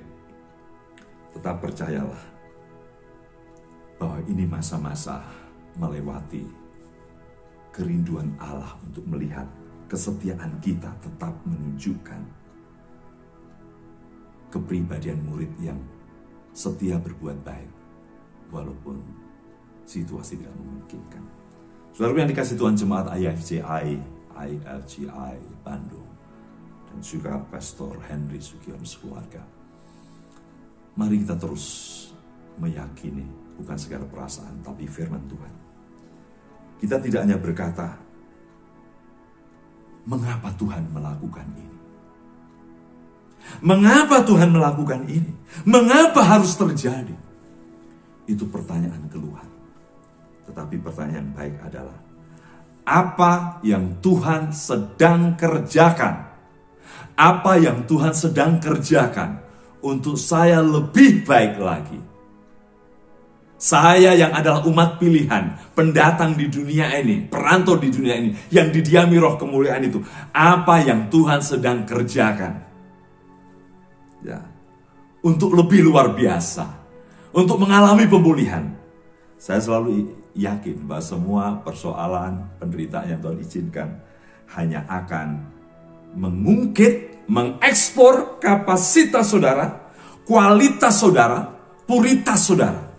tetap percayalah bahwa ini masa-masa melewati kerinduan Allah untuk melihat kesetiaan kita tetap menunjukkan kepribadian murid yang setia berbuat baik walaupun situasi tidak memungkinkan. Saudara yang dikasih Tuhan, jemaat ILGI Bandung dan juga Pastor Henry Sugiono sekeluarga, mari kita terus meyakini bukan segala perasaan tapi firman Tuhan. Kita tidak hanya berkata, mengapa Tuhan melakukan ini? Mengapa Tuhan melakukan ini? Mengapa harus terjadi? Itu pertanyaan keluhan. Tetapi pertanyaan baik adalah, apa yang Tuhan sedang kerjakan? Apa yang Tuhan sedang kerjakan untuk saya lebih baik lagi? Saya yang adalah umat pilihan, pendatang di dunia ini, perantau di dunia ini, yang didiami roh kemuliaan itu. Apa yang Tuhan sedang kerjakan? Ya, untuk lebih luar biasa, untuk mengalami pemulihan. Saya selalu yakin bahwa semua persoalan, penderitaan yang Tuhan izinkan hanya akan mengungkit, mengekspor kapasitas saudara, kualitas saudara, puritas saudara.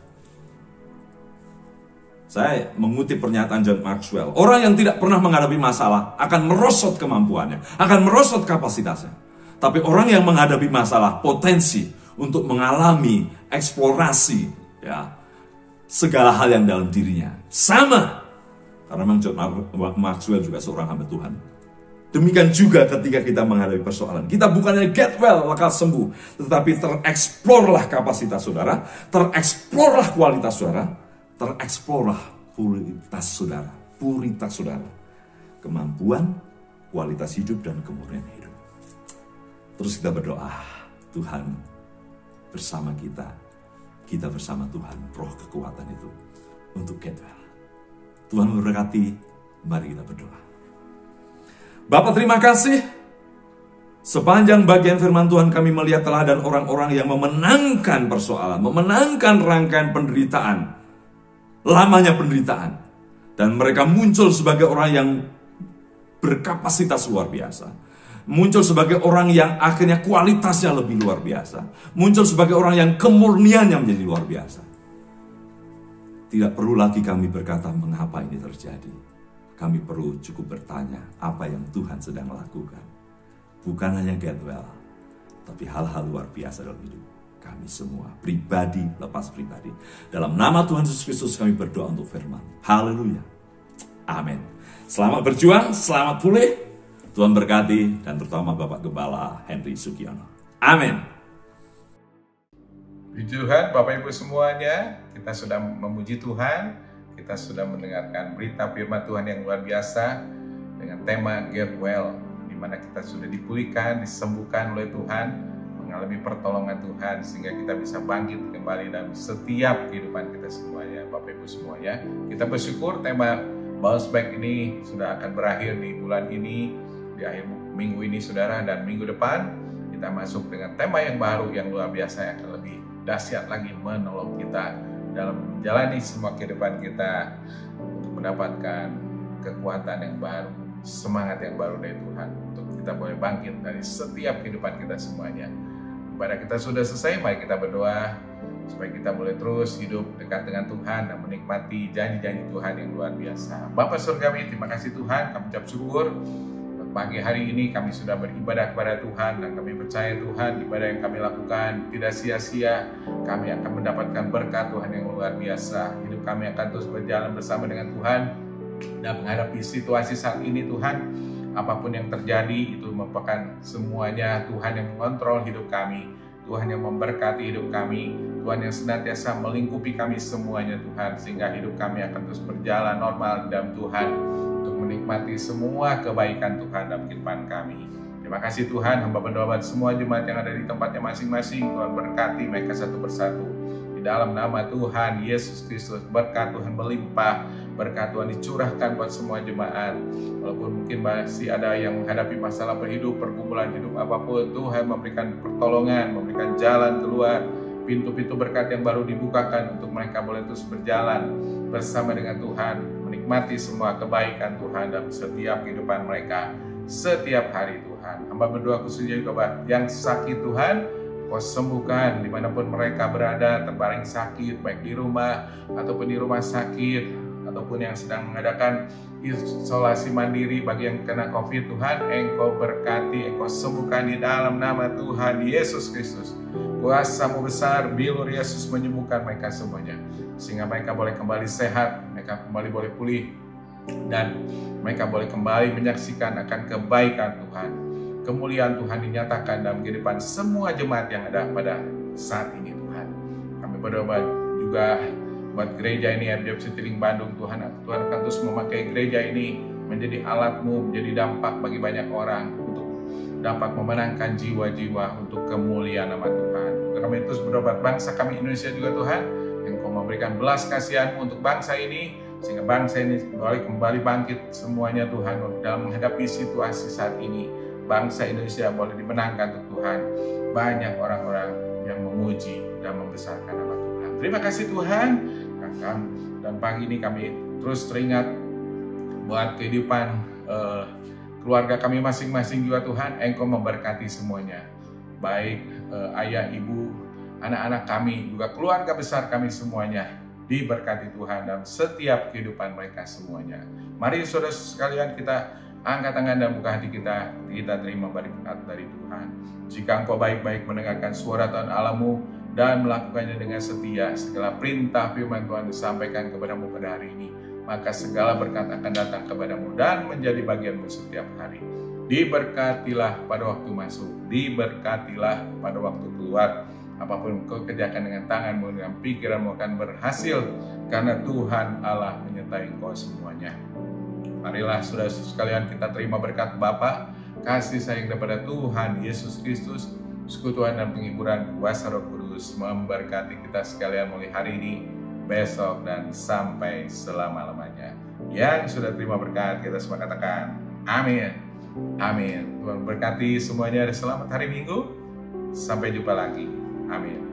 Saya mengutip pernyataan John Maxwell, orang yang tidak pernah menghadapi masalah akan merosot kemampuannya, akan merosot kapasitasnya. Tapi orang yang menghadapi masalah, potensi untuk mengalami eksplorasi, ya, segala hal yang dalam dirinya. Sama, karena memang John Maxwell juga seorang hamba Tuhan. Demikian juga ketika kita menghadapi persoalan. Kita bukannya get well, lekas sembuh. Tetapi tereksplorlah kapasitas saudara, tereksplorlah kualitas saudara, tereksplorlah puritas saudara. Kemampuan, kualitas hidup, dan kemurnian hidup. Terus kita berdoa, Tuhan bersama kita bersama Tuhan, roh kekuatan itu untuk get well. Tuhan memberkati, mari kita berdoa. Bapa, terima kasih. Sepanjang bagian firman Tuhan kami melihat teladan orang-orang yang memenangkan persoalan, memenangkan rangkaian penderitaan, lamanya penderitaan. Dan mereka muncul sebagai orang yang berkapasitas luar biasa. Muncul sebagai orang yang akhirnya kualitasnya lebih luar biasa. Muncul sebagai orang yang kemurniannya menjadi luar biasa. Tidak perlu lagi kami berkata mengapa ini terjadi. Kami perlu cukup bertanya apa yang Tuhan sedang lakukan. Bukan hanya get well, tapi hal-hal luar biasa dalam hidup kami semua, pribadi lepas pribadi. Dalam nama Tuhan Yesus Kristus kami berdoa untuk firman. Haleluya. Amin. Selamat berjuang, selamat pulih. Tuhan berkati, dan terutama Bapak Gembala Henry Sugiono. Amin. Puji Tuhan, Bapak Ibu semuanya, kita sudah memuji Tuhan, kita sudah mendengarkan berita firman Tuhan yang luar biasa dengan tema Get Well, di mana kita sudah dipulihkan, disembuhkan oleh Tuhan, mengalami pertolongan Tuhan, sehingga kita bisa bangkit kembali dalam setiap kehidupan kita semuanya, Bapak Ibu semuanya. Kita bersyukur tema Bounce Back ini sudah akan berakhir di bulan ini, di akhir minggu ini saudara, dan minggu depan kita masuk dengan tema yang baru yang luar biasa yang akan lebih dahsyat lagi menolong kita dalam menjalani semua kehidupan kita untuk mendapatkan kekuatan yang baru, semangat yang baru dari Tuhan untuk kita boleh bangkit dari setiap kehidupan kita semuanya. Ibadah kita sudah selesai, mari kita berdoa supaya kita boleh terus hidup dekat dengan Tuhan dan menikmati janji-janji Tuhan yang luar biasa. Bapa Surgawi, terima kasih Tuhan, kami ucap syukur. Pagi hari ini kami sudah beribadah kepada Tuhan, dan kami percaya Tuhan ibadah yang kami lakukan tidak sia-sia. Kami akan mendapatkan berkat Tuhan yang luar biasa. Hidup kami akan terus berjalan bersama dengan Tuhan dan menghadapi situasi saat ini Tuhan. Apapun yang terjadi itu merupakan semuanya Tuhan yang mengontrol hidup kami, Tuhan yang memberkati hidup kami, Tuhan yang senantiasa melingkupi kami semuanya Tuhan, sehingga hidup kami akan terus berjalan normal dalam Tuhan untuk menikmati semua kebaikan Tuhan dalam kehidupan kami. Terima kasih Tuhan, hamba berdoa buat semua jemaat yang ada di tempatnya masing-masing. Tuhan berkati mereka satu persatu. Di dalam nama Tuhan Yesus Kristus, berkat Tuhan melimpah, berkat Tuhan dicurahkan buat semua jemaat. Walaupun mungkin masih ada yang menghadapi masalah berhidup, pergumulan hidup apapun, Tuhan memberikan pertolongan, memberikan jalan keluar. Pintu-pintu berkat yang baru dibukakan untuk mereka boleh terus berjalan bersama dengan Tuhan, menikmati semua kebaikan Tuhan dalam setiap kehidupan mereka setiap hari Tuhan. Hamba berdoa khususnya juga yang sakit Tuhan, Kau sembuhkan dimanapun mereka berada, terbaring sakit baik di rumah ataupun di rumah sakit, ataupun yang sedang mengadakan isolasi mandiri bagi yang kena COVID. Tuhan, Engkau berkati, Engkau sembuhkan di dalam nama Tuhan Yesus Kristus. Kuasa-Mu besar, bilur Yesus menyembuhkan mereka semuanya, sehingga mereka boleh kembali sehat, mereka kembali boleh pulih, dan mereka boleh kembali menyaksikan akan kebaikan Tuhan. kemuliaan Tuhan dinyatakan dalam kehidupan semua jemaat yang ada pada saat ini Tuhan. Kami berdoa juga buat gereja ini RJF Citiring Bandung Tuhan. Tuhan akan terus memakai gereja ini menjadi alat-Mu, menjadi dampak bagi banyak orang untuk dapat memenangkan jiwa-jiwa untuk kemuliaan nama Tuhan. Kami terus berdoa bangsa kami Indonesia juga Tuhan, Engkau memberikan belas kasihan-Mu untuk bangsa ini, sehingga bangsa ini kembali bangkit semuanya Tuhan dalam menghadapi situasi saat ini. Bangsa Indonesia boleh dimenangkan untuk Tuhan. Banyak orang-orang yang memuji dan membesarkan nama Tuhan. Terima kasih Tuhan. Dan pagi ini kami terus teringat buat kehidupan keluarga kami masing-masing juga Tuhan. Engkau memberkati semuanya. Baik ayah, ibu, anak-anak kami, juga keluarga besar kami semuanya diberkati Tuhan dalam setiap kehidupan mereka semuanya. Mari saudara sekalian kita angkat tangan dan buka hati kita terima berkat dari Tuhan. Jika engkau baik-baik mendengarkan suara Tuhan Allahmu dan melakukannya dengan setia, segala perintah firman Tuhan disampaikan kepadamu pada hari ini, maka segala berkat akan datang kepadamu dan menjadi bagianmu setiap hari. Diberkatilah pada waktu masuk, diberkatilah pada waktu keluar. Apapun kau kerjakan dengan tanganmu, dengan pikiranmu akan berhasil, karena Tuhan Allah menyertai engkau semuanya. Marilah saudara sekalian kita terima berkat Bapa, kasih sayang daripada Tuhan Yesus Kristus, sekutuan dan penghiburan kuasa Roh Kudus memberkati kita sekalian mulai hari ini, besok, dan sampai selama-lamanya. Yang sudah terima berkat, kita semua katakan amin. Amin. Tuhan berkati semuanya. Selamat hari Minggu. Sampai jumpa lagi. Amin.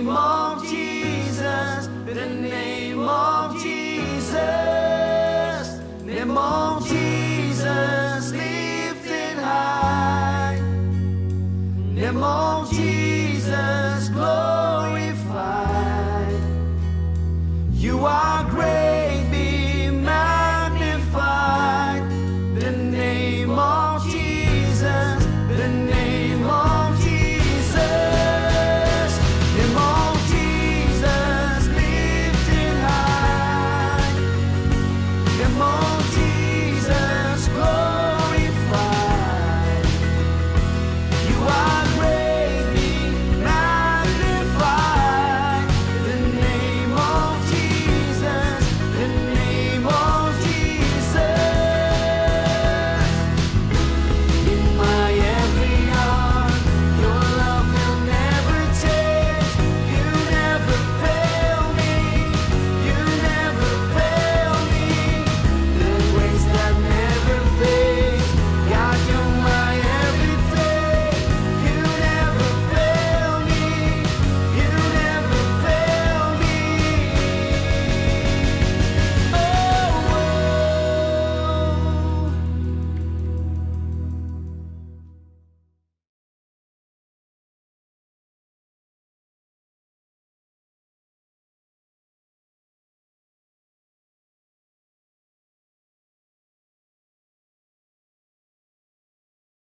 name of Jesus, the name of Jesus, name of Jesus, lifted high, name of